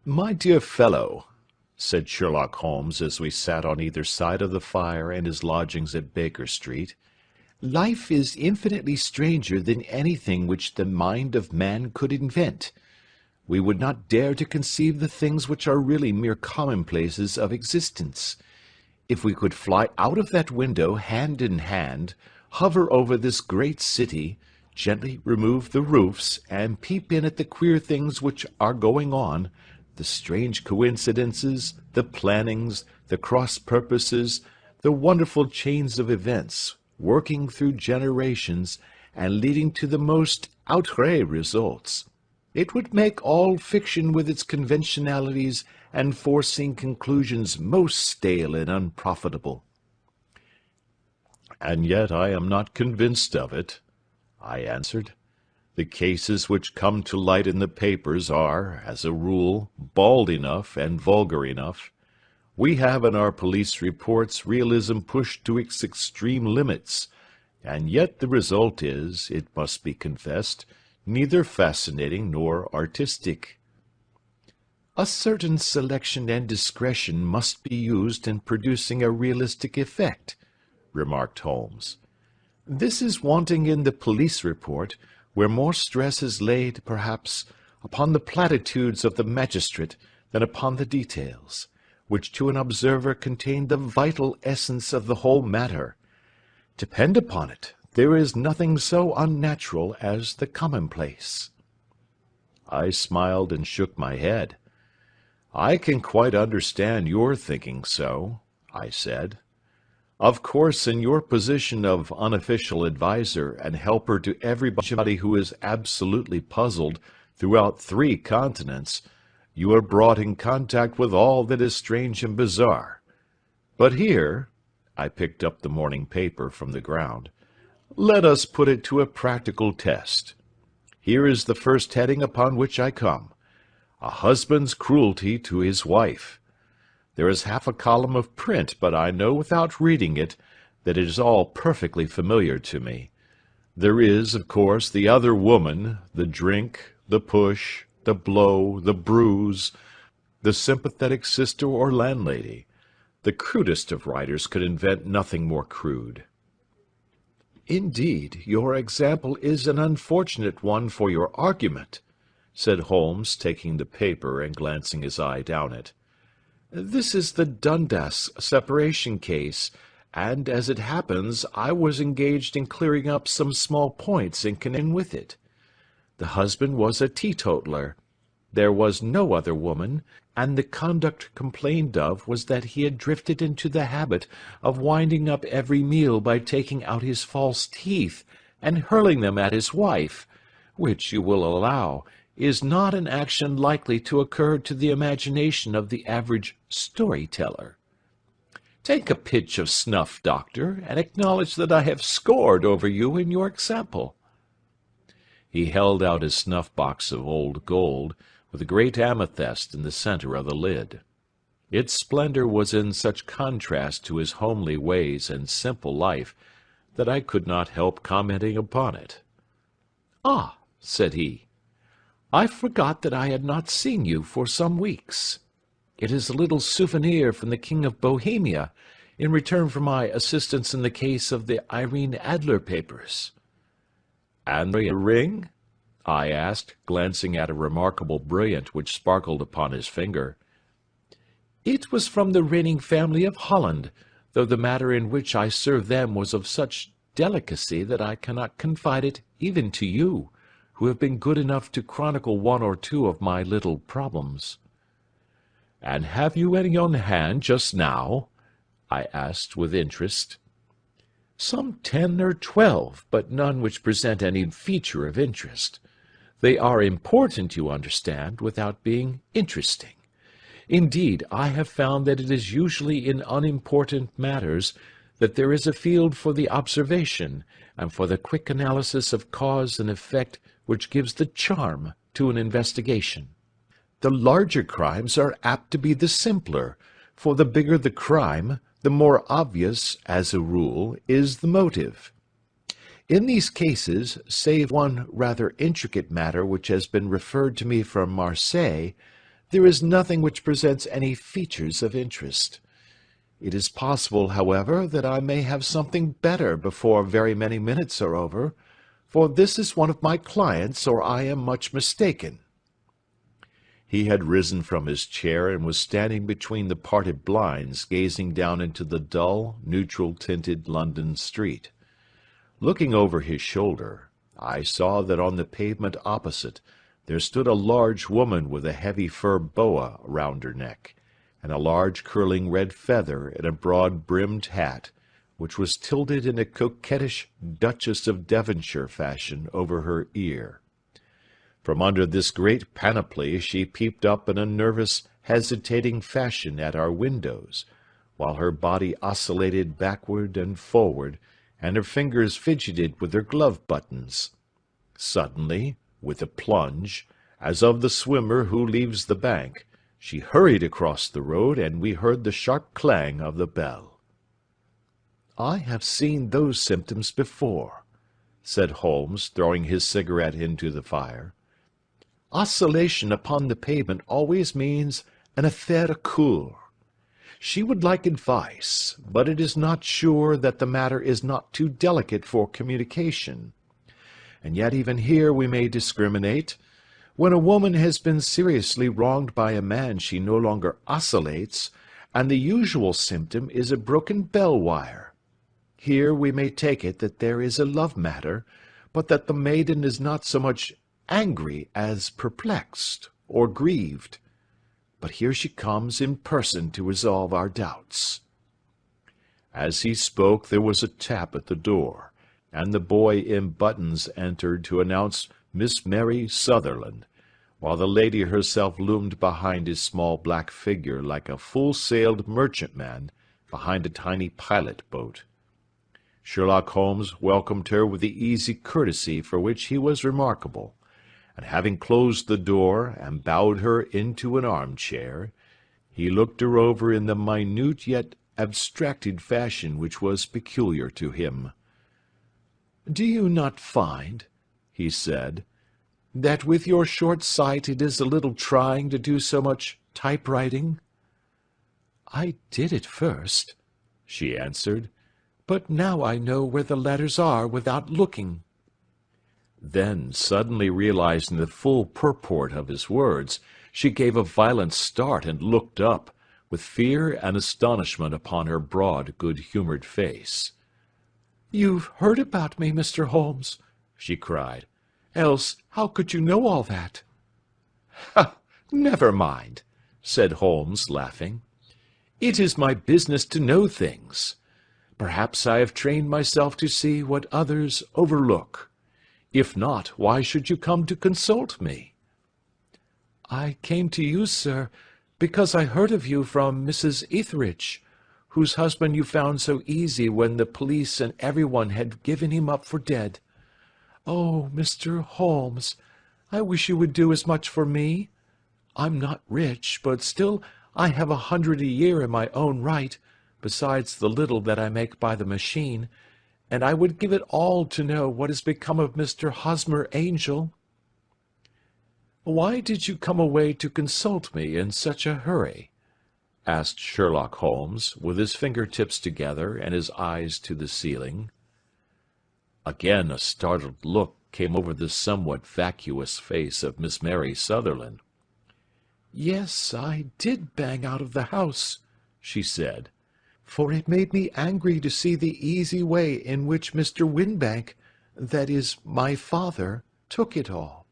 "My dear fellow," said Sherlock Holmes as we sat on either side of the fire in his lodgings at Baker Street, "life is infinitely stranger than anything which the mind of man could invent. We would not dare to conceive the things which are really mere commonplaces of existence. If we could fly out of that window hand in hand, hover over this great city, gently remove the roofs, and peep in at the queer things which are going on, the strange coincidences, the plannings, the cross-purposes, the wonderful chains of events, working through generations, and leading to the most outré results, it would make all fiction with its conventionalities and foreseen conclusions most stale and unprofitable." "And yet I am not convinced of it," I answered. "The cases which come to light in the papers are, as a rule, bald enough and vulgar enough. We have in our police reports realism pushed to its extreme limits, and yet the result is, it must be confessed, neither fascinating nor artistic." "A certain selection and discretion must be used in producing a realistic effect," remarked Holmes. "This is wanting in the police report, where more stress is laid, perhaps, upon the platitudes of the magistrate than upon the details, which to an observer contain the vital essence of the whole matter. Depend upon it, there is nothing so unnatural as the commonplace." I smiled and shook my head. "I can quite understand your thinking so," I said. "Of course, in your position of unofficial adviser and helper to everybody who is absolutely puzzled throughout 3 continents, you are brought in contact with all that is strange and bizarre. But here," I picked up the morning paper from the ground, "let us put it to a practical test. Here is the first heading upon which I come: A husband's cruelty to his wife. There is half a column of print, but I know without reading it that it is all perfectly familiar to me. There is, of course, the other woman, the drink, the push, the blow, the bruise, the sympathetic sister or landlady. The crudest of writers could invent nothing more crude." "Indeed, your example is an unfortunate one for your argument," said Holmes, taking the paper and glancing his eye down it. "This is the Dundas separation case, and, as it happens, I was engaged in clearing up some small points in connection with it. The husband was a teetotaler. There was no other woman, and the conduct complained of was that he had drifted into the habit of winding up every meal by taking out his false teeth and hurling them at his wife, which, you will allow, is not an action likely to occur to the imagination of the average story-teller. Take a pinch of snuff, doctor, and acknowledge that I have scored over you in your example." He held out his snuff-box of old gold, with a great amethyst in the centre of the lid. Its splendor was in such contrast to his homely ways and simple life that I could not help commenting upon it. "Ah," said he, "I forgot that I had not seen you for some weeks. It is a little souvenir from the King of Bohemia, in return for my assistance in the case of the Irene Adler papers." "And the ring?" I asked, glancing at a remarkable brilliant which sparkled upon his finger. "It was from the reigning family of Holland, though the matter in which I served them was of such delicacy that I cannot confide it even to you, who have been good enough to chronicle 1 or 2 of my little problems." "And have you any on hand just now?" I asked with interest. "Some 10 or 12, but none which present any feature of interest. They are important, you understand, without being interesting. Indeed, I have found that it is usually in unimportant matters that there is a field for the observation, and for the quick analysis of cause and effect which gives the charm to an investigation. The larger crimes are apt to be the simpler, for the bigger the crime, the more obvious, as a rule, is the motive. In these cases, save one rather intricate matter which has been referred to me from Marseilles, There is nothing which presents any features of interest. It is possible, however, that I may have something better before very many minutes are over, for this is one of my clients, or I am much mistaken." He had risen from his chair and was standing between the parted blinds, gazing down into the dull, neutral-tinted London street. Looking over his shoulder, I saw that on the pavement opposite there stood a large woman with a heavy fur boa round her neck, and a large curling red feather in a broad-brimmed hat, which was tilted in a coquettish Duchess of Devonshire fashion over her ear. From under this great panoply she peeped up in a nervous, hesitating fashion at our windows, while her body oscillated backward and forward, and her fingers fidgeted with her glove-buttons. Suddenly, with a plunge, as of the swimmer who leaves the bank, she hurried across the road, and we heard the sharp clang of the bell. "I have seen those symptoms before," said Holmes, throwing his cigarette into the fire. "Oscillation upon the pavement always means an affaire coeur. She would like advice, but it is not sure that the matter is not too delicate for communication. And yet even here we may discriminate. When a woman has been seriously wronged by a man she no longer oscillates, and the usual symptom is a broken bell-wire. Here we may take it that there is a love matter, but that the maiden is not so much angry as perplexed or grieved. But here she comes in person to resolve our doubts." As he spoke there was a tap at the door, and the boy in buttons entered to announce Miss Mary Sutherland, while the lady herself loomed behind his small black figure like a full-sailed merchantman behind a tiny pilot-boat. Sherlock Holmes welcomed her with the easy courtesy for which he was remarkable, and having closed the door and bowed her into an arm-chair, he looked her over in the minute yet abstracted fashion which was peculiar to him. "Do you not find," he said, "that with your short sight it is a little trying to do so much typewriting?" "I did at first," she answered, "but now I know where the letters are without looking." Then, suddenly realizing the full purport of his words, she gave a violent start and looked up, with fear and astonishment upon her broad, good-humoured face. "You've heard about me, Mr. Holmes," she cried. "Else how could you know all that?" "Ha! Never mind," said Holmes, laughing. "It is my business to know things. Perhaps I have trained myself to see what others overlook. If not, why should you come to consult me?" "I came to you, sir, because I heard of you from Mrs. Etheridge, whose husband you found so easy when the police and everyone had given him up for dead. Oh, Mr. Holmes, I wish you would do as much for me. I'm not rich, but still I have 100 a year in my own right, besides the little that I make by the machine, and I would give it all to know what has become of Mr. Hosmer Angel." "Why did you come away to consult me in such a hurry?" asked Sherlock Holmes, with his finger-tips together and his eyes to the ceiling. Again a startled look came over the somewhat vacuous face of Miss Mary Sutherland. "Yes, I did bang out of the house," she said, "for it made me angry to see the easy way in which Mr. Winbank, that is, my father, took it all.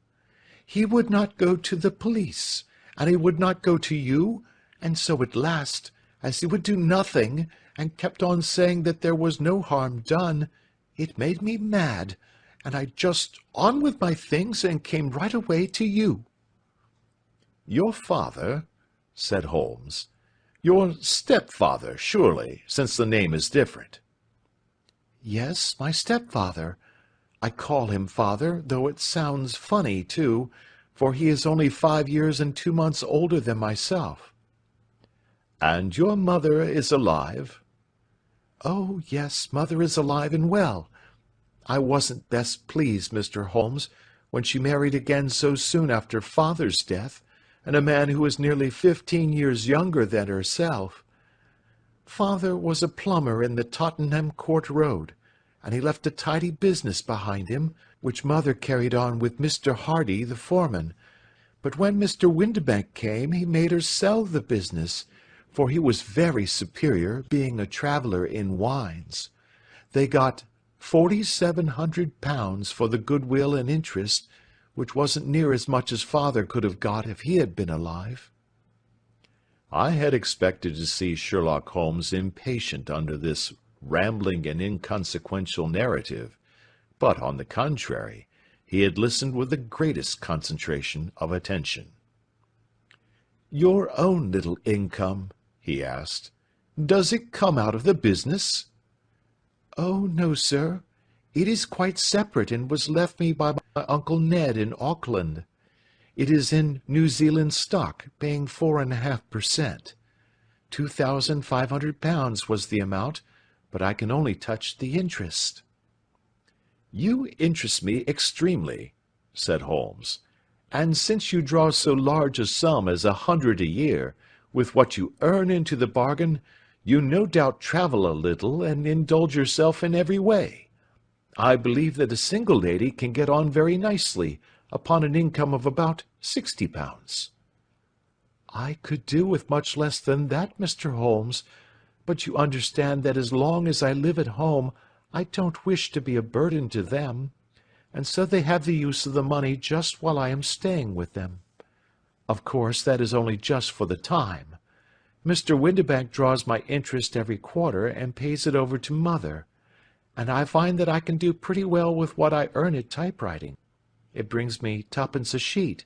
He would not go to the police, and he would not go to you, and so at last, as he would do nothing, and kept on saying that there was no harm done, it made me mad, and I just on with my things and came right away to you." "Your father?" said Holmes. "Your stepfather, surely, since the name is different." "Yes, my stepfather. I call him father, though it sounds funny, too, for he is only 5 years and 2 months older than myself." "And your mother is alive?" "Oh, yes, mother is alive and well. I wasn't best pleased, Mr. Holmes, when she married again so soon after father's death, and a man who was nearly 15 years younger than herself. Father was a plumber in the Tottenham Court Road, and he left a tidy business behind him, which Mother carried on with Mr. Hardy, the foreman. But when Mr. Windibank came, he made her sell the business, for he was very superior, being a traveller in wines. They got £4,700 for the goodwill and interest, which wasn't near as much as Father could have got if he had been alive. I had expected to see Sherlock Holmes impatient under this rambling and inconsequential narrative, but, on the contrary, he had listened with the greatest concentration of attention. "Your own little income," he asked, "does it come out of the business?" "Oh, no, sir. It is quite separate, and was left me by my Uncle Ned in Auckland. It is in New Zealand stock, paying 4.5%. £2,500 was the amount, but I can only touch the interest." "You interest me extremely," said Holmes, "and since you draw so large a sum as 100 a year, with what you earn into the bargain, you no doubt travel a little and indulge yourself in every way. I believe that a single lady can get on very nicely upon an income of about £60. "I could do with much less than that, Mr. Holmes, but you understand that as long as I live at home I don't wish to be a burden to them, and so they have the use of the money just while I am staying with them. Of course, that is only just for the time. Mr. Windibank draws my interest every quarter and pays it over to Mother, and I find that I can do pretty well with what I earn at typewriting. It brings me 2d. a sheet,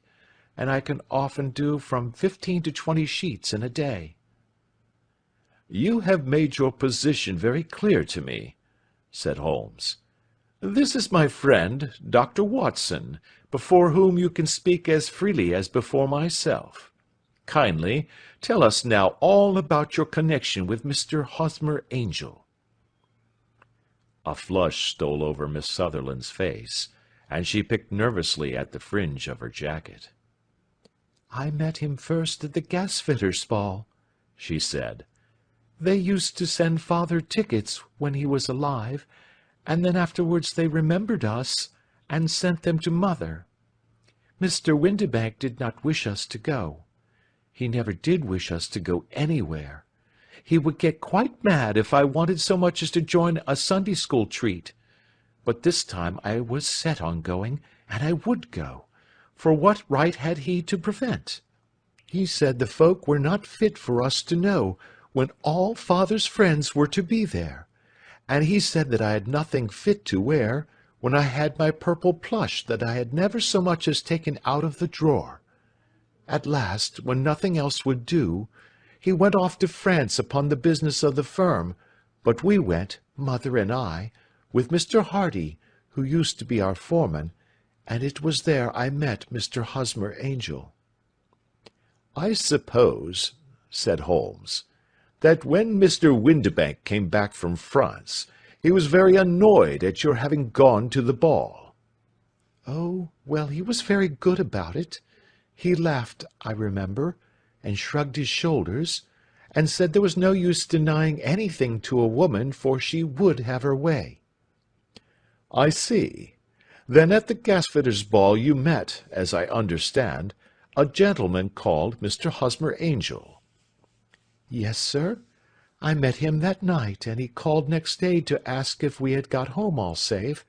and I can often do from 15 to 20 sheets in a day." "You have made your position very clear to me," said Holmes. "This is my friend, Dr. Watson, before whom you can speak as freely as before myself. Kindly tell us now all about your connection with Mr. Hosmer Angel." A flush stole over Miss Sutherland's face, and she picked nervously at the fringe of her jacket. "I met him first at the gasfitters' ball," she said. "They used to send Father tickets when he was alive, and then afterwards they remembered us, and sent them to Mother. Mr. Windibank did not wish us to go. He never did wish us to go anywhere. He would get quite mad if I wanted so much as to join a Sunday school treat. But this time I was set on going, and I would go, for what right had he to prevent? He said the folk were not fit for us to know, when all Father's friends were to be there, and he said that I had nothing fit to wear, when I had my purple plush that I had never so much as taken out of the drawer. At last, when nothing else would do, he went off to France upon the business of the firm, but we went, Mother and I, with Mr. Hardy, who used to be our foreman, and it was there I met Mr. Hosmer Angel." "I suppose," said Holmes, "that when Mr. Windibank came back from France, he was very annoyed at your having gone to the ball." "Oh, well, he was very good about it. He laughed, I remember, and shrugged his shoulders, and said there was no use denying anything to a woman, for she would have her way." "I see. Then at the gasfitters' ball you met, as I understand, a gentleman called Mr. Hosmer Angel." "Yes, sir. I met him that night, and he called next day to ask if we had got home all safe,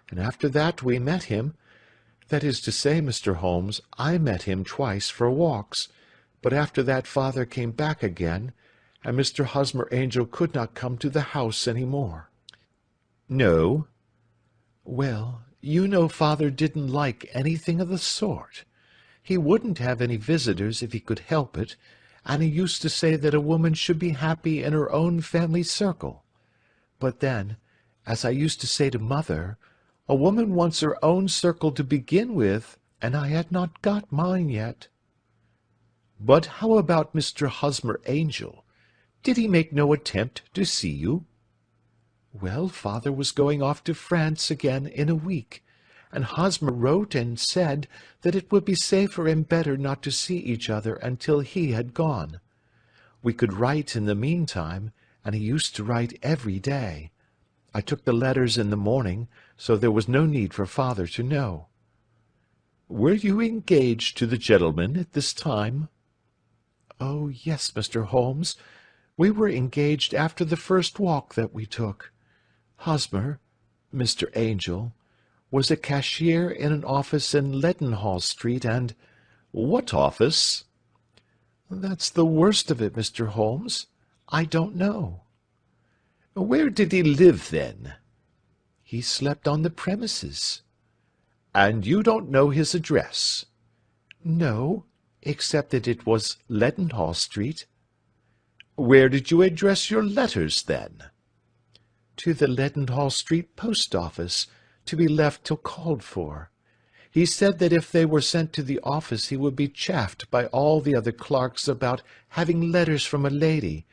and after that we met him. That is to say, Mr. Holmes, I met him twice for walks, but after that Father came back again, and Mr. Hosmer Angel could not come to the house any more." "No?" "Well, you know Father didn't like anything of the sort. He wouldn't have any visitors if he could help it, and he used to say that a woman should be happy in her own family circle. But then, as I used to say to Mother, a woman wants her own circle to begin with, and I had not got mine yet." "But how about Mr. Hosmer Angel? Did he make no attempt to see you?" "Well, Father was going off to France again in a week, and Hosmer wrote and said that it would be safer and better not to see each other until he had gone. We could write in the meantime, and he used to write every day. I took the letters in the morning, so there was no need for father to know." "Were you engaged to the gentleman at this time?" "Oh, yes, Mr. Holmes. We were engaged after the first walk that we took. Hosmer, Mr. Angel, was a cashier in an office in Leadenhall Street, and—" "What office?" "That's the worst of it, Mr. Holmes. I don't know." "Where did he live, then?" "He slept on the premises." "And you don't know his address?" "No, except that it was Leadenhall Street." "Where did you address your letters, then?" "To the Leadenhall Street post office, to be left till called for. He said that if they were sent to the office he would be chaffed by all the other clerks about having letters from a lady,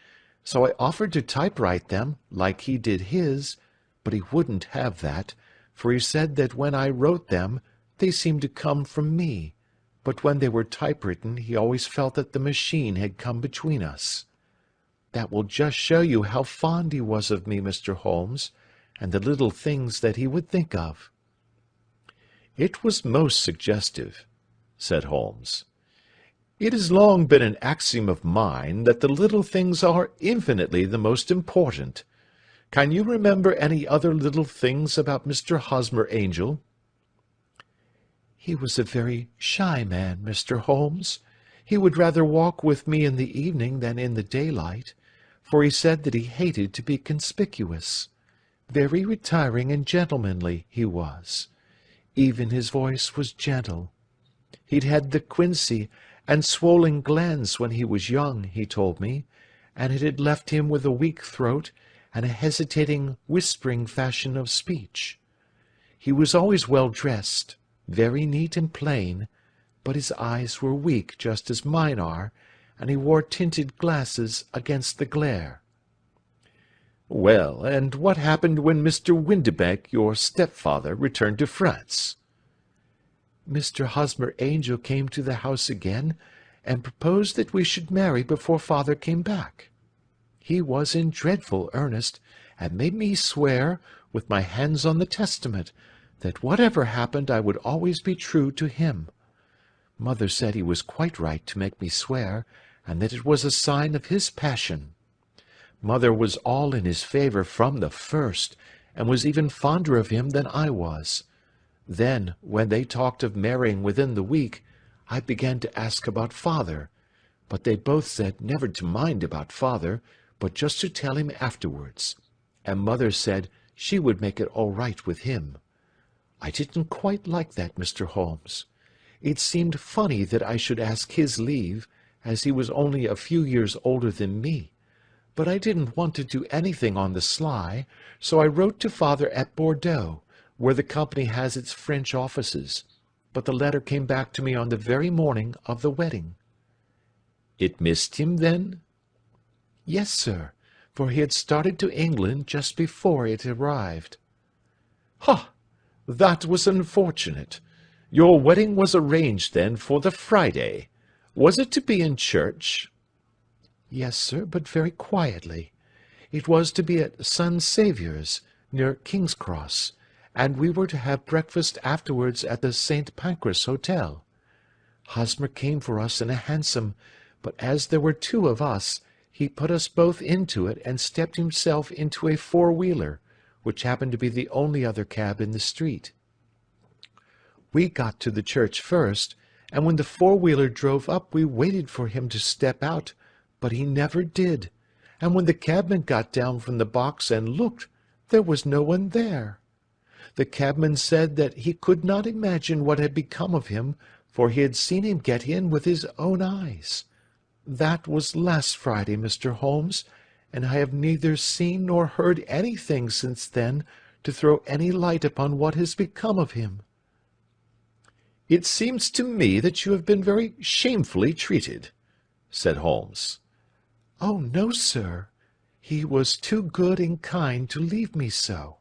so I offered to typewrite them, like he did his, but he wouldn't have that, for he said that when I wrote them they seemed to come from me, but when they were typewritten he always felt that the machine had come between us. That will just show you how fond he was of me, Mr. Holmes, and the little things that he would think of." "It was most suggestive," said Holmes. "It has long been an axiom of mine that the little things are infinitely the most important. Can you remember any other little things about Mr. Hosmer Angel?" "He was a very shy man, Mr. Holmes. He would rather walk with me in the evening than in the daylight, for he said that he hated to be conspicuous. Very retiring and gentlemanly he was. Even his voice was gentle. He'd had the quinsy and swollen glands when he was young, he told me, and it had left him with a weak throat and a hesitating, whispering fashion of speech. He was always well dressed, very neat and plain, but his eyes were weak just as mine are, and he wore tinted glasses against the glare." "Well, and what happened when Mr. Windibank, your stepfather, returned to France?" "Mr. Hosmer Angel came to the house again, and proposed that we should marry before father came back. He was in dreadful earnest, and made me swear, with my hands on the testament, that whatever happened I would always be true to him. Mother said he was quite right to make me swear, and that it was a sign of his passion. Mother was all in his favour from the first, and was even fonder of him than I was. Then, when they talked of marrying within the week, I began to ask about father, but they both said never to mind about father, but just to tell him afterwards, and mother said she would make it all right with him. I didn't quite like that, Mr. Holmes. It seemed funny that I should ask his leave, as he was only a few years older than me, but I didn't want to do anything on the sly, so I wrote to father at Bordeaux, where the company has its French offices, but the letter came back to me on the very morning of the wedding." "It missed him, then?" "Yes, sir, for he had started to England just before it arrived." "Ha! That was unfortunate. Your wedding was arranged, then, for the Friday. Was it to be in church?" "Yes, sir, but very quietly. It was to be at Son Saviour's, near King's Cross, and we were to have breakfast afterwards at the St. Pancras Hotel. Hosmer came for us in a hansom, but as there were two of us, he put us both into it and stepped himself into a four-wheeler, which happened to be the only other cab in the street. We got to the church first, and when the four-wheeler drove up we waited for him to step out, but he never did, and when the cabman got down from the box and looked, there was no one there. The cabman said that he could not imagine what had become of him, for he had seen him get in with his own eyes. That was last Friday, Mr. Holmes, and I have neither seen nor heard anything since then to throw any light upon what has become of him." "It seems to me that you have been very shamefully treated," said Holmes. "Oh, no, sir. He was too good and kind to leave me so.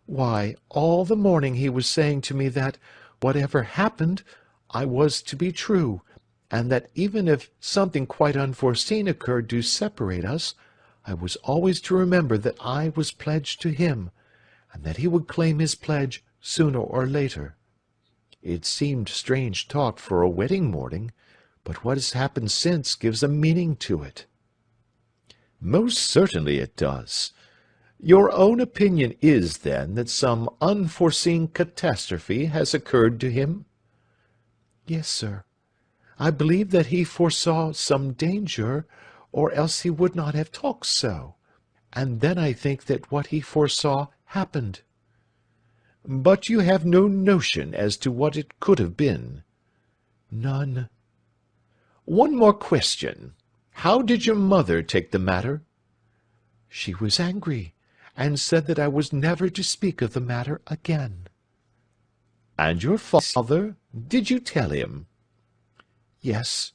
Why, all the morning he was saying to me that, whatever happened, I was to be true, and that even if something quite unforeseen occurred to separate us, I was always to remember that I was pledged to him, and that he would claim his pledge sooner or later. It seemed strange talk for a wedding morning, but what has happened since gives a meaning to it." "Most certainly it does. Your own opinion is, then, that some unforeseen catastrophe has occurred to him?" "Yes, sir. I believe that he foresaw some danger, or else he would not have talked so. And then I think that what he foresaw happened." "But you have no notion as to what it could have been?" "None." "One more question. How did your mother take the matter?" "She was angry, and said that I was never to speak of the matter again." "And your father? Did you tell him?" "Yes,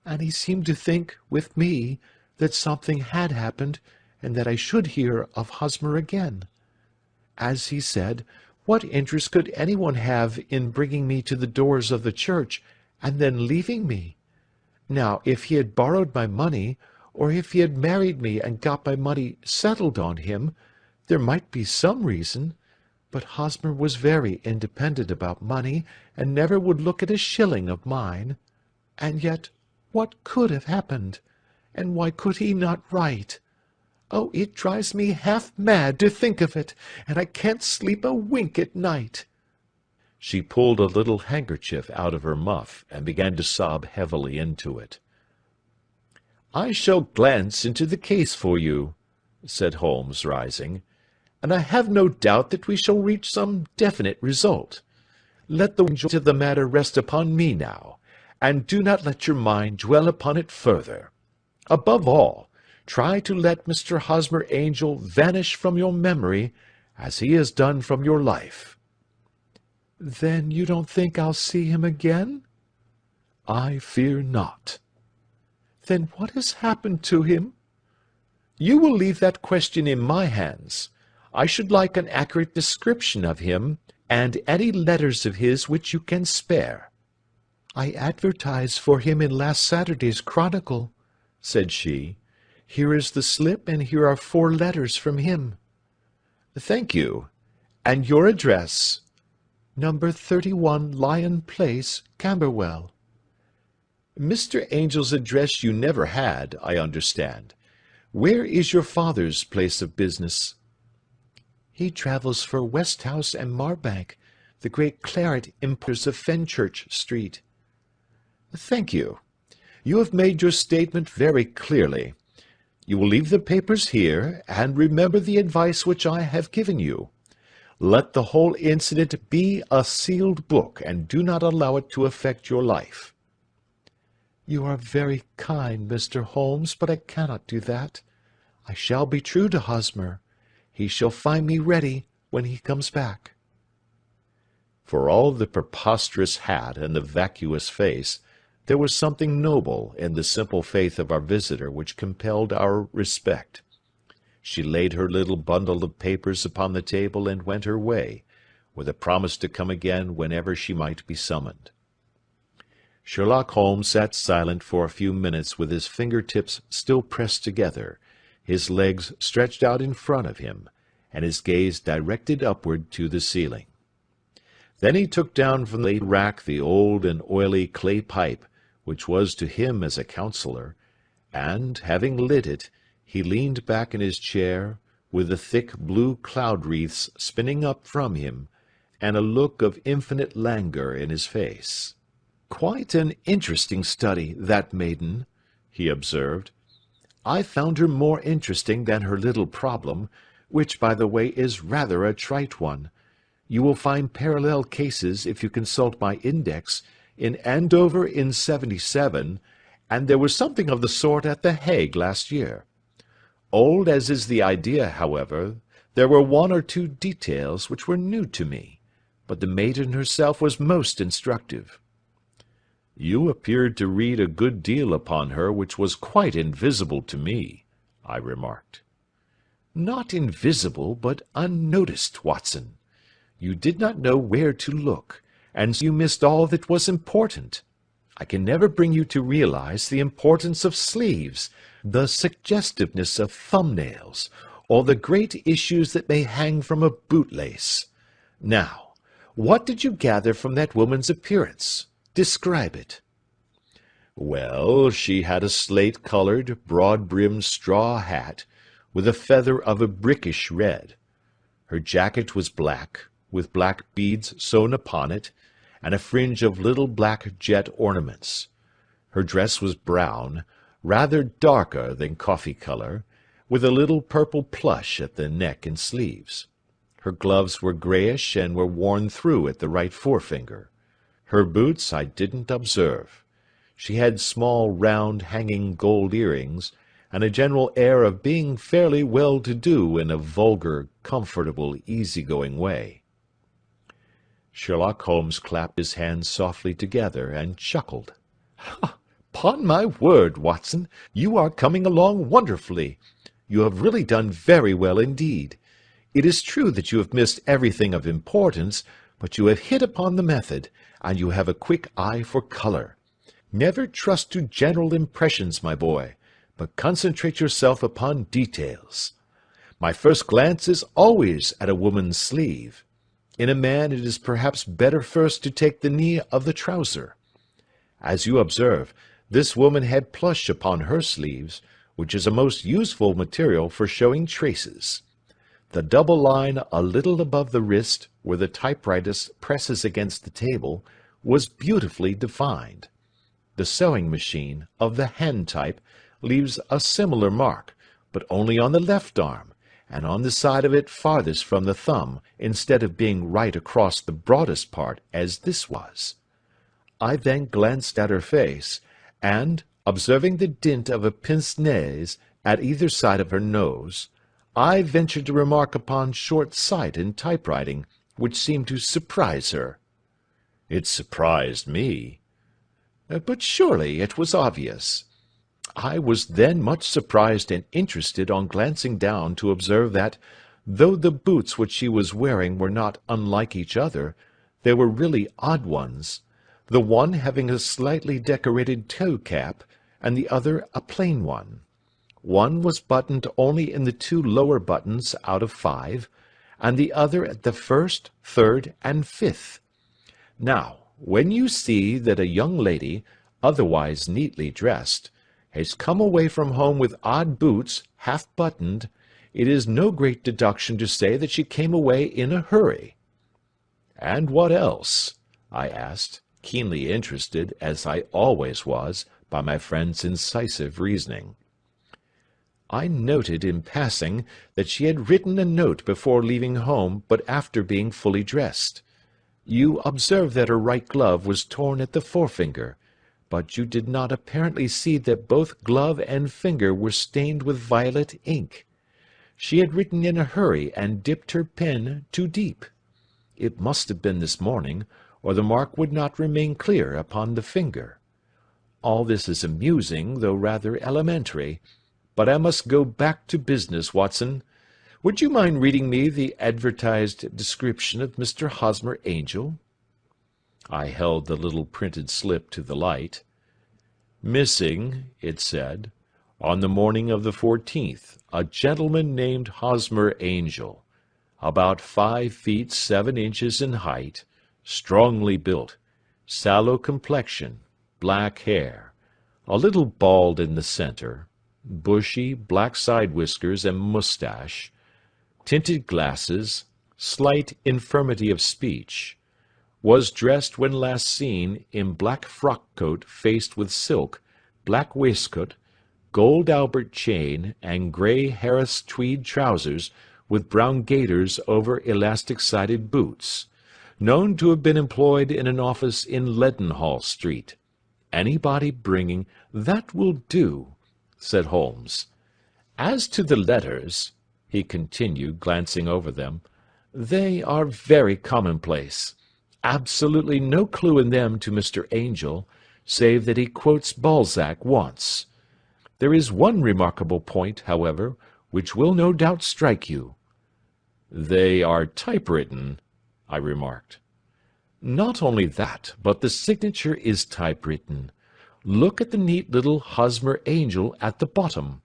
and he seemed to think, with me, that something had happened, and that I should hear of Hosmer again. As he said, what interest could anyone have in bringing me to the doors of the church, and then leaving me? Now, if he had borrowed my money, or if he had married me and got my money settled on him, there might be some reason, but Hosmer was very independent about money, and never would look at a shilling of mine. And yet, what could have happened? And why could he not write? Oh, it drives me half mad to think of it, and I can't sleep a wink at night." She pulled a little handkerchief out of her muff, and began to sob heavily into it. "I shall glance into the case for you," said Holmes, rising, "and I have no doubt that we shall reach some definite result. Let the weight of the matter rest upon me now, and do not let your mind dwell upon it further. Above all, try to let Mr. Hosmer Angel vanish from your memory, as he has done from your life." "Then you don't think I'll see him again?" "I fear not." "Then what has happened to him?" "You will leave that question in my hands. I should like an accurate description of him, and any letters of his which you can spare." "I advertised for him in last Saturday's Chronicle," said she. "Here is the slip, and here are 4 letters from him." "Thank you. And your address?" "Number 31 Lion Place, Camberwell." "Mr. Angel's address you never had, I understand. Where is your father's place of business?" "He travels for Westhouse and Marbank, the great claret importers of Fenchurch Street." "Thank you. You have made your statement very clearly. You will leave the papers here, and remember the advice which I have given you. Let the whole incident be a sealed book, and do not allow it to affect your life." "You are very kind, Mr. Holmes, but I cannot do that. I shall be true to Hosmer. He shall find me ready when he comes back." For all the preposterous hat and the vacuous face, there was something noble in the simple faith of our visitor which compelled our respect. She laid her little bundle of papers upon the table and went her way, with a promise to come again whenever she might be summoned. Sherlock Holmes sat silent for a few minutes with his finger-tips still pressed together, his legs stretched out in front of him, and his gaze directed upward to the ceiling. Then he took down from the rack the old and oily clay pipe, which was to him as a counsellor, and, having lit it, he leaned back in his chair, with the thick blue cloud-wreaths spinning up from him, and a look of infinite languor in his face. "Quite an interesting study, that maiden," he observed. "I found her more interesting than her little problem, which, by the way, is rather a trite one. You will find parallel cases, if you consult my index, in Andover in '77, and there was something of the sort at The Hague last year. Old as is the idea, however, there were 1 or 2 details which were new to me, but the maiden herself was most instructive." "You appeared to read a good deal upon her which was quite invisible to me," I remarked. Not invisible, but unnoticed, Watson. You did not know where to look, and so you missed all that was important. I can never bring you to realize the importance of sleeves, the suggestiveness of thumbnails, or the great issues that may hang from a bootlace. Now, what did you gather from that woman's appearance? Describe it. Well, she had a slate-colored, broad-brimmed straw hat, with a feather of a brickish red. Her jacket was black, with black beads sewn upon it, and a fringe of little black jet ornaments. Her dress was brown, rather darker than coffee color, with a little purple plush at the neck and sleeves. Her gloves were grayish and were worn through at the right forefinger. Her boots I didn't observe. She had small, round, hanging gold earrings, and a general air of being fairly well-to-do in a vulgar, comfortable, easy-going way. Sherlock Holmes clapped his hands softly together and chuckled. "'Pon my word, Watson, you are coming along wonderfully. You have really done very well indeed. It is true that you have missed everything of importance, but you have hit upon the method, and you have a quick eye for color. Never trust to general impressions, my boy, but concentrate yourself upon details. My first glance is always at a woman's sleeve. In a man it is perhaps better first to take the knee of the trouser. As you observe, this woman had plush upon her sleeves, which is a most useful material for showing traces. The double line a little above the wrist, where the typewriter presses against the table, was beautifully defined. The sewing machine, of the hand type, leaves a similar mark, but only on the left arm, and on the side of it farthest from the thumb, instead of being right across the broadest part, as this was. I then glanced at her face, and, observing the dint of a pince-nez at either side of her nose, I ventured to remark upon short sight in typewriting, which seemed to surprise her. It surprised me. But surely it was obvious. I was then much surprised and interested on glancing down to observe that, though the boots which she was wearing were not unlike each other, they were really odd ones, the one having a slightly decorated toe-cap, and the other a plain one. One was buttoned only in the 2 lower buttons out of 5, and the other at the 1st, 3rd, and 5th. Now, when you see that a young lady, otherwise neatly dressed, has come away from home with odd boots, half-buttoned, it is no great deduction to say that she came away in a hurry. "And what else?" I asked, keenly interested, as I always was, by my friend's incisive reasoning. I noted in passing that she had written a note before leaving home, but after being fully dressed. You observed that her right glove was torn at the forefinger, but you did not apparently see that both glove and finger were stained with violet ink. She had written in a hurry and dipped her pen too deep. It must have been this morning, or the mark would not remain clear upon the finger. All this is amusing, though rather elementary, but I must go back to business, Watson. Would you mind reading me the advertised description of Mr. Hosmer Angel? I held the little printed slip to the light. "Missing," it said, "on the morning of the 14th, a gentleman named Hosmer Angel, about 5 feet 7 inches in height, strongly built, sallow complexion, black hair, a little bald in the centre, bushy black side whiskers and moustache, tinted glasses, slight infirmity of speech, was dressed when last seen in black frock-coat faced with silk, black waistcoat, gold Albert chain, and grey Harris tweed trousers with brown gaiters over elastic-sided boots, known to have been employed in an office in Leadenhall Street. Anybody bringing—" "That will do," said Holmes. "As to the letters," he continued, glancing over them, "they are very commonplace. Absolutely no clue in them to Mr. Angel, save that he quotes Balzac once. There is one remarkable point, however, which will no doubt strike you." "They are typewritten," I remarked. "Not only that, but the signature is typewritten. Look at the neat little Hosmer Angel at the bottom.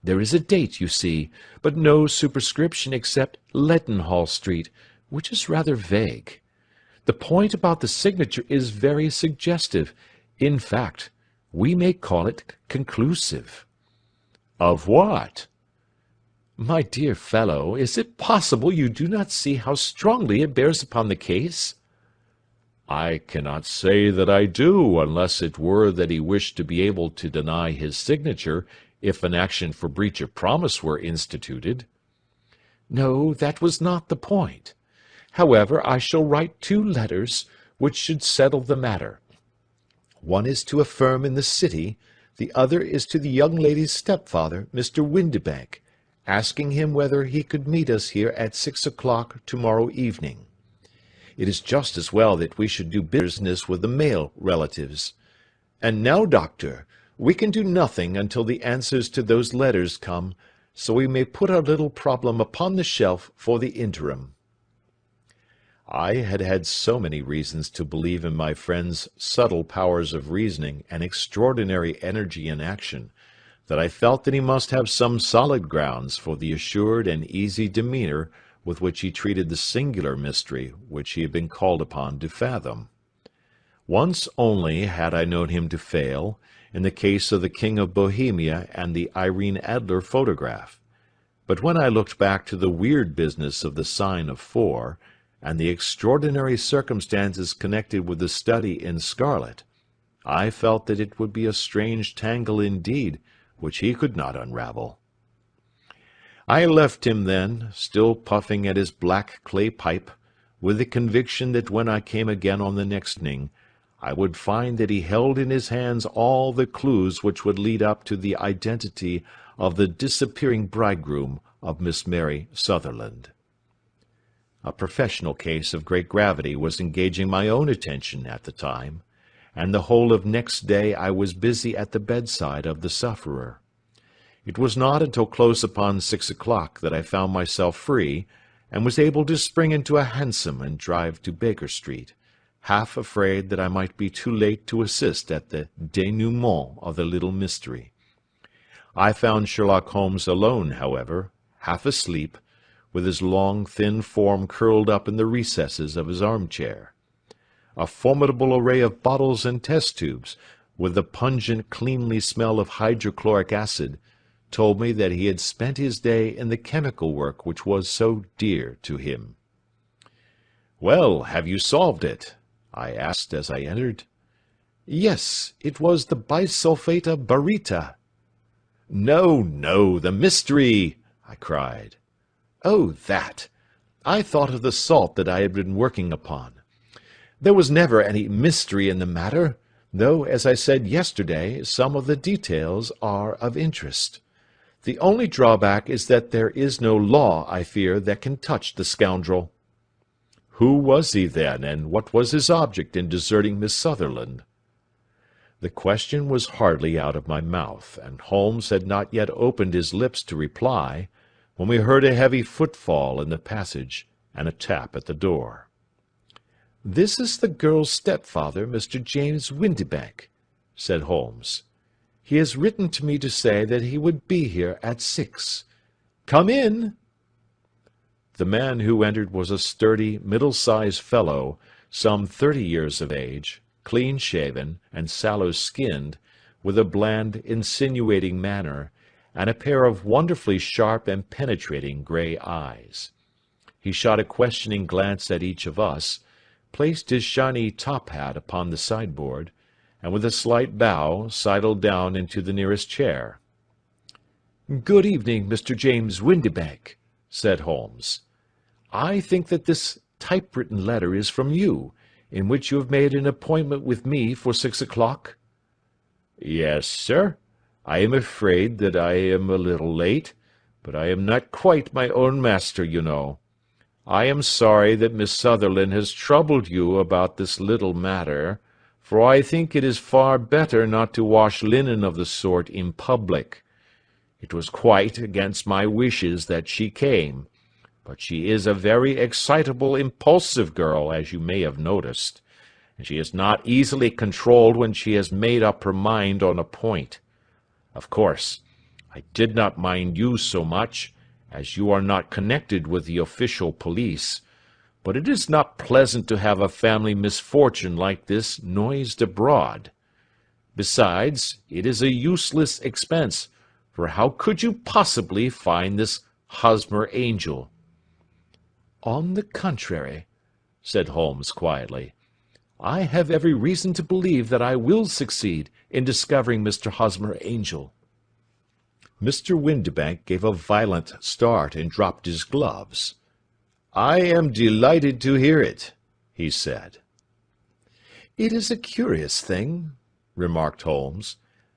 There is a date, you see, but no superscription except Leadenhall Street, which is rather vague. The point about the signature is very suggestive. In fact, we may call it conclusive." "Of what?" "My dear fellow, is it possible you do not see how strongly it bears upon the case?" "I cannot say that I do, unless it were that he wished to be able to deny his signature if an action for breach of promise were instituted." "No, that was not the point. However, I shall write 2 letters, which should settle the matter. One is to a firm in the city, the other is to the young lady's stepfather, Mr. Windibank, asking him whether he could meet us here at 6 o'clock tomorrow evening. It is just as well that we should do business with the male relatives. And now, doctor, we can do nothing until the answers to those letters come, so we may put our little problem upon the shelf for the interim." I had had so many reasons to believe in my friend's subtle powers of reasoning and extraordinary energy in action, that I felt that he must have some solid grounds for the assured and easy demeanour with which he treated the singular mystery which he had been called upon to fathom. Once only had I known him to fail, in the case of the King of Bohemia and the Irene Adler photograph, but when I looked back to the weird business of the sign of 4, and the extraordinary circumstances connected with the study in scarlet, I felt that it would be a strange tangle indeed which he could not unravel. I left him then, still puffing at his black clay pipe, with the conviction that when I came again on the next evening, I would find that he held in his hands all the clues which would lead up to the identity of the disappearing bridegroom of Miss Mary Sutherland. A professional case of great gravity was engaging my own attention at the time, and the whole of next day I was busy at the bedside of the sufferer. It was not until close upon 6 o'clock that I found myself free, and was able to spring into a hansom and drive to Baker Street, half afraid that I might be too late to assist at the dénouement of the little mystery. I found Sherlock Holmes alone, however, half asleep, with his long, thin form curled up in the recesses of his armchair. A formidable array of bottles and test-tubes, with the pungent, cleanly smell of hydrochloric acid, told me that he had spent his day in the chemical work which was so dear to him. "Well, have you solved it?" I asked as I entered. "Yes, it was the bisulfate of baryta." "No, no, the mystery!" I cried. "Oh, that! I thought of the salt that I had been working upon. There was never any mystery in the matter, though, as I said yesterday, some of the details are of interest. The only drawback is that there is no law, I fear, that can touch the scoundrel." "Who was he, then, and what was his object in deserting Miss Sutherland?" The question was hardly out of my mouth, and Holmes had not yet opened his lips to reply, when we heard a heavy footfall in the passage, and a tap at the door. "This is the girl's stepfather, Mr. James Windibank," said Holmes. "He has written to me to say that he would be here at 6. Come in." The man who entered was a sturdy, middle-sized fellow, some 30 years of age, clean-shaven and sallow-skinned, with a bland, insinuating manner, and a pair of wonderfully sharp and penetrating grey eyes. He shot a questioning glance at each of us, placed his shiny top-hat upon the sideboard, and with a slight bow sidled down into the nearest chair. "Good evening, Mr. James Windibank," said Holmes. "I think that this typewritten letter is from you, in which you have made an appointment with me for 6 o'clock?" "Yes, sir. I am afraid that I am a little late, but I am not quite my own master, you know. I am sorry that Miss Sutherland has troubled you about this little matter, for I think it is far better not to wash linen of the sort in public. It was quite against my wishes that she came, but she is a very excitable, impulsive girl, as you may have noticed, and she is not easily controlled when she has made up her mind on a point. Of course, I did not mind you so much, as you are not connected with the official police, but it is not pleasant to have a family misfortune like this noised abroad. Besides, it is a useless expense, for how could you possibly find this Hosmer Angel? On the contrary, said Holmes quietly, I have every reason to believe that I will succeed in discovering Mr. Hosmer Angel. Mr. Windibank gave a violent start and dropped his gloves. "I am delighted to hear it," he said. It is a curious thing, remarked Holmes,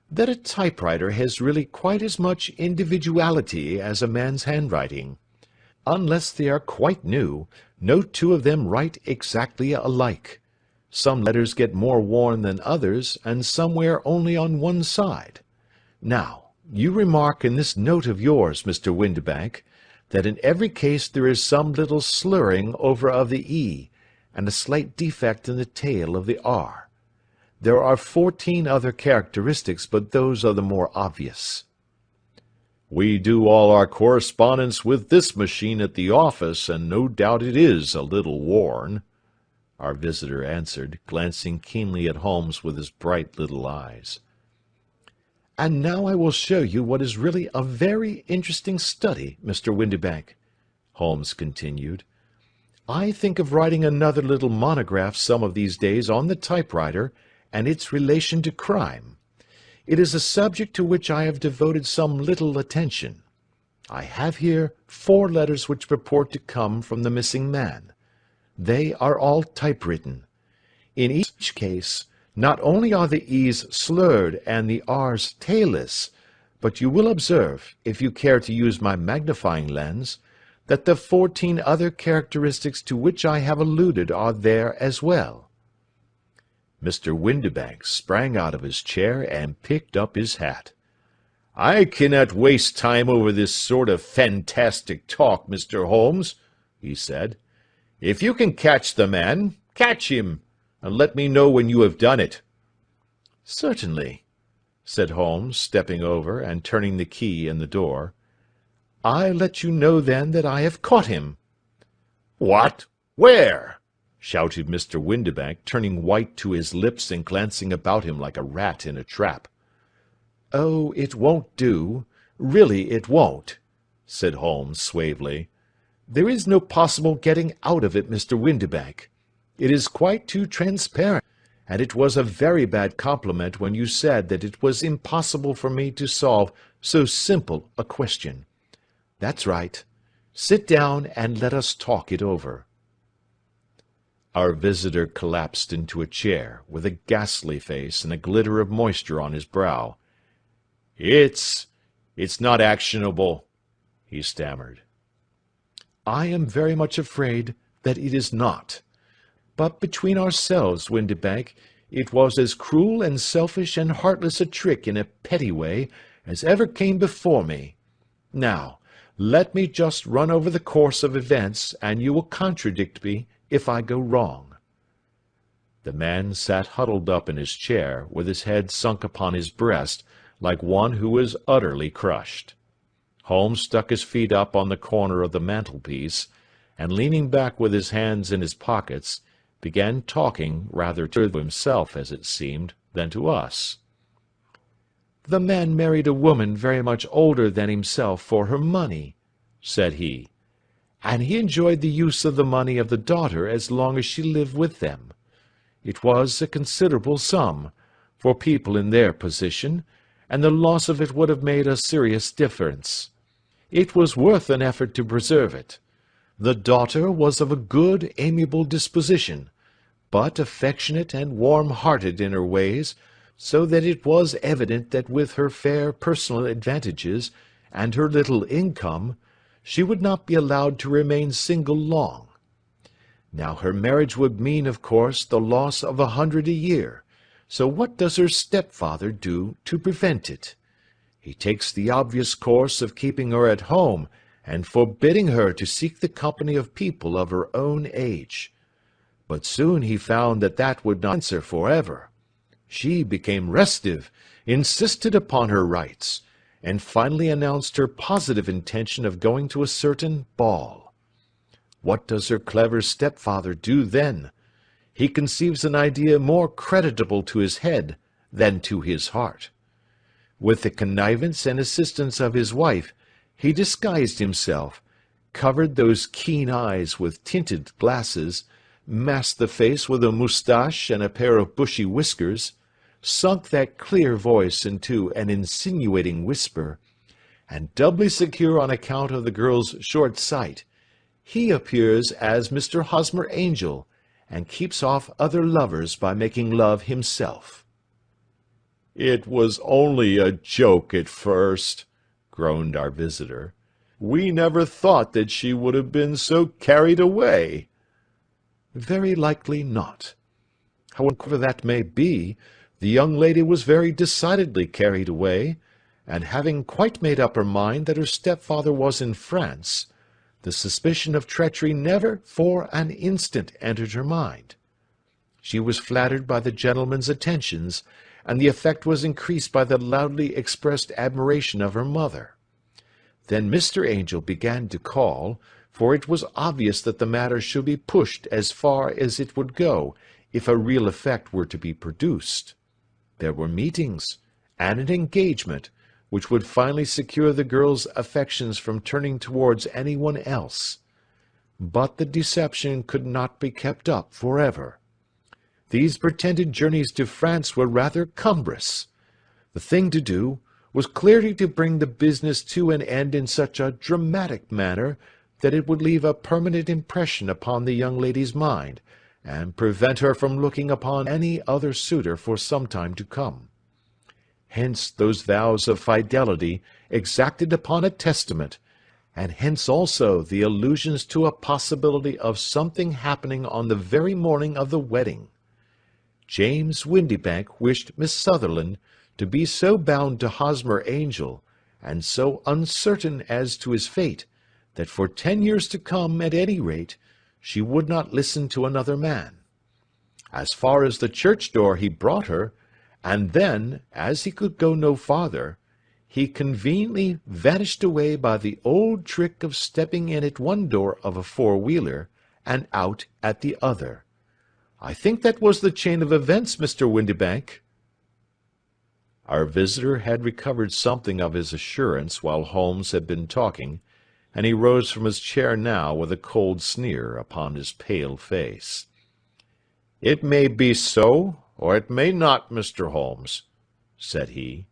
that a typewriter has really quite as much individuality as a man's handwriting. Unless they are quite new, no two of them write exactly alike. Some letters get more worn than others, and some wear only on one side. Now, you remark in this note of yours, Mr. Windibank, that in every case there is some little slurring over of the E, and a slight defect in the tail of the R. There are 14 other characteristics, but those are the more obvious. We do all our correspondence with this machine at the office, and no doubt it is a little worn, our visitor answered, glancing keenly at Holmes with his bright little eyes. And now I will show you what is really a very interesting study, Mr. Windibank, Holmes continued. I think of writing another little monograph some of these days on the typewriter and its relation to crime. It is a subject to which I have devoted some little attention. I have here 4 letters which purport to come from the missing man. They are all typewritten. In each case, not only are the E's slurred and the R's tailless, but you will observe, if you care to use my magnifying lens, that the 14 other characteristics to which I have alluded are there as well. Mr. Windibank sprang out of his chair and picked up his hat. "I cannot waste time over this sort of fantastic talk, Mr. Holmes," he said. "If you can catch the man, catch him, and let me know when you have done it." "Certainly," said Holmes, stepping over and turning the key in the door. "I let you know then that I have caught him." "What? Where?" shouted Mr. Windibank, turning white to his lips and glancing about him like a rat in a trap. "Oh, it won't do. Really it won't," said Holmes suavely. "There is no possible getting out of it, Mr. Windibank. It is quite too transparent, and it was a very bad compliment when you said that it was impossible for me to solve so simple a question. That's right. Sit down and let us talk it over." Our visitor collapsed into a chair, with a ghastly face and a glitter of moisture on his brow. It's not actionable," he stammered. "I am very much afraid that it is not. But between ourselves, Windibank, it was as cruel and selfish and heartless a trick in a petty way as ever came before me. Now, let me just run over the course of events, and you will contradict me if I go wrong." The man sat huddled up in his chair, with his head sunk upon his breast, like one who was utterly crushed. Holmes stuck his feet up on the corner of the mantelpiece, and leaning back with his hands in his pockets, began talking rather to himself, as it seemed, than to us. "The man married a woman very much older than himself for her money," said he, "and he enjoyed the use of the money of the daughter as long as she lived with them. It was a considerable sum, for people in their position, and the loss of it would have made a serious difference. It was worth an effort to preserve it. The daughter was of a good, amiable disposition, but affectionate and warm-hearted in her ways, so that it was evident that with her fair personal advantages and her little income, she would not be allowed to remain single long. Now her marriage would mean, of course, the loss of 100 a year, so what does her stepfather do to prevent it? He takes the obvious course of keeping her at home and forbidding her to seek the company of people of her own age. But soon he found that that would not answer forever. She became restive, insisted upon her rights, and finally announced her positive intention of going to a certain ball. What does her clever stepfather do then? He conceives an idea more creditable to his head than to his heart. With the connivance and assistance of his wife, he disguised himself, covered those keen eyes with tinted glasses, masked the face with a moustache and a pair of bushy whiskers, sunk that clear voice into an insinuating whisper, and doubly secure on account of the girl's short sight, he appears as Mr. Hosmer Angel, and keeps off other lovers by making love himself. "It was only a joke at first," groaned our visitor. "We never thought that she would have been so carried away." "Very likely not. However that may be, the young lady was very decidedly carried away, and having quite made up her mind that her stepfather was in France, the suspicion of treachery never for an instant entered her mind. She was flattered by the gentleman's attentions, and the effect was increased by the loudly expressed admiration of her mother. Then Mr. Angel began to call, for it was obvious that the matter should be pushed as far as it would go, if a real effect were to be produced. There were meetings, and an engagement, which would finally secure the girl's affections from turning towards any one else. But the deception could not be kept up forever. These pretended journeys to France were rather cumbrous. The thing to do was clearly to bring the business to an end in such a dramatic manner that it would leave a permanent impression upon the young lady's mind, and prevent her from looking upon any other suitor for some time to come. Hence those vows of fidelity exacted upon a testament, and hence also the allusions to a possibility of something happening on the very morning of the wedding. James Windibank wished Miss Sutherland to be so bound to Hosmer Angel, and so uncertain as to his fate, that for 10 years to come, at any rate, she would not listen to another man. As far as the church door he brought her, and then, as he could go no farther, he conveniently vanished away by the old trick of stepping in at one door of a four-wheeler, and out at the other. I think that was the chain of events, Mr. Windibank." Our visitor had recovered something of his assurance while Holmes had been talking, and he rose from his chair now with a cold sneer upon his pale face. "It may be so, or it may not, Mr. Holmes," said he.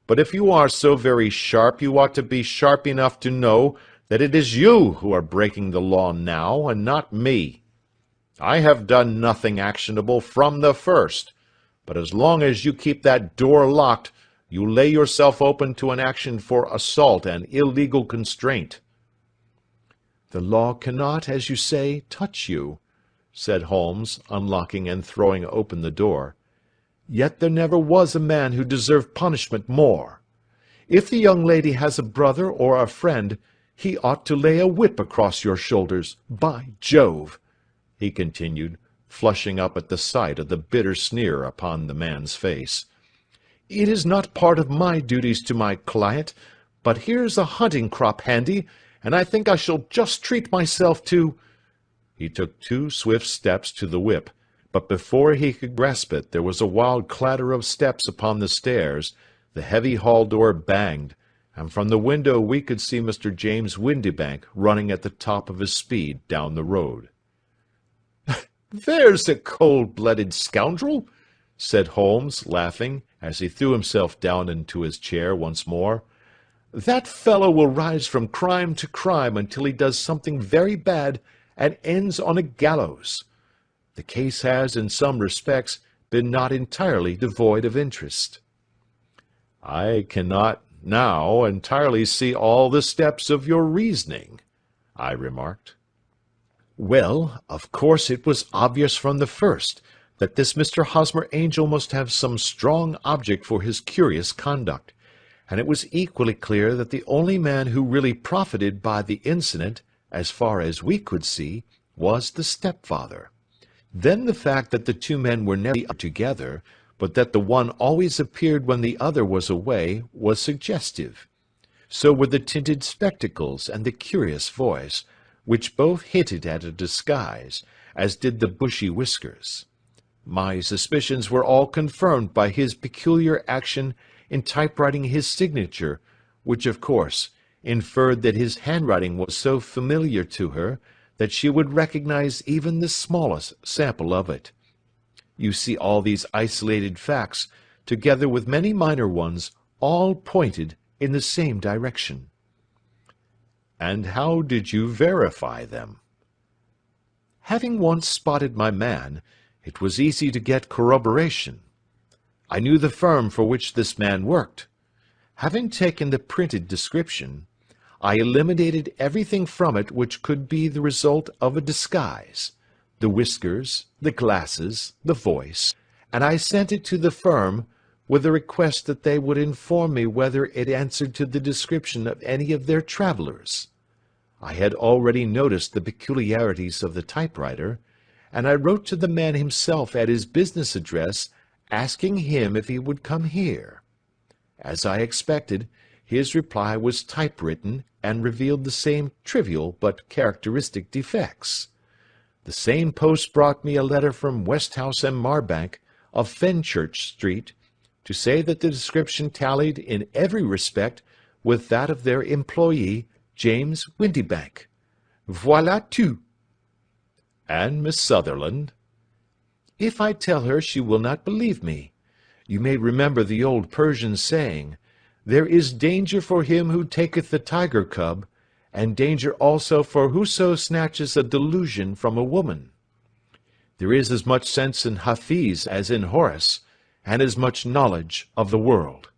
"But if you are so very sharp, you ought to be sharp enough to know that it is you who are breaking the law now, and not me. I have done nothing actionable from the first, but as long as you keep that door locked, you lay yourself open to an action for assault and illegal constraint." "The law cannot, as you say, touch you," said Holmes, unlocking and throwing open the door. "Yet there never was a man who deserved punishment more. If the young lady has a brother or a friend, he ought to lay a whip across your shoulders. By Jove!" he continued, flushing up at the sight of the bitter sneer upon the man's face. "It is not part of my duties to my client, but here's a hunting crop handy, and I think I shall just treat myself to—" He took 2 swift steps to the whip, but before he could grasp it there was a wild clatter of steps upon the stairs, the heavy hall door banged, and from the window we could see Mr. James Windibank running at the top of his speed down the road. "There's a cold-blooded scoundrel," said Holmes, laughing, as he threw himself down into his chair once more. "That fellow will rise from crime to crime until he does something very bad and ends on a gallows. The case has, in some respects, been not entirely devoid of interest." "I cannot now entirely see all the steps of your reasoning," I remarked. "Well, of course it was obvious from the first that this Mr. Hosmer Angel must have some strong object for his curious conduct, and it was equally clear that the only man who really profited by the incident, as far as we could see, was the stepfather. Then the fact that the two men were never together, but that the one always appeared when the other was away, was suggestive. So were the tinted spectacles and the curious voice, which both hinted at a disguise, as did the bushy whiskers. My suspicions were all confirmed by his peculiar action in typewriting his signature, which, of course, inferred that his handwriting was so familiar to her that she would recognize even the smallest sample of it. You see, all these isolated facts, together with many minor ones, all pointed in the same direction. And how did you verify them? Having once spotted my man, it was easy to get corroboration. I knew the firm for which this man worked. Having taken the printed description, I eliminated everything from it which could be the result of a disguise, the whiskers, the glasses, the voice, and I sent it to the firm with a request that they would inform me whether it answered to the description of any of their travellers. I had already noticed the peculiarities of the typewriter, and I wrote to the man himself at his business address, asking him if he would come here. As I expected, his reply was typewritten and revealed the same trivial but characteristic defects. The same post brought me a letter from Westhouse and Marbank, of Fenchurch Street, to say that the description tallied in every respect with that of their employee, James Windibank. Voilà tout. And Miss Sutherland? If I tell her, she will not believe me. You may remember the old Persian saying, "There is danger for him who taketh the tiger cub, and danger also for whoso snatches a delusion from a woman." There is as much sense in Hafiz as in Horace, and as much knowledge of the world.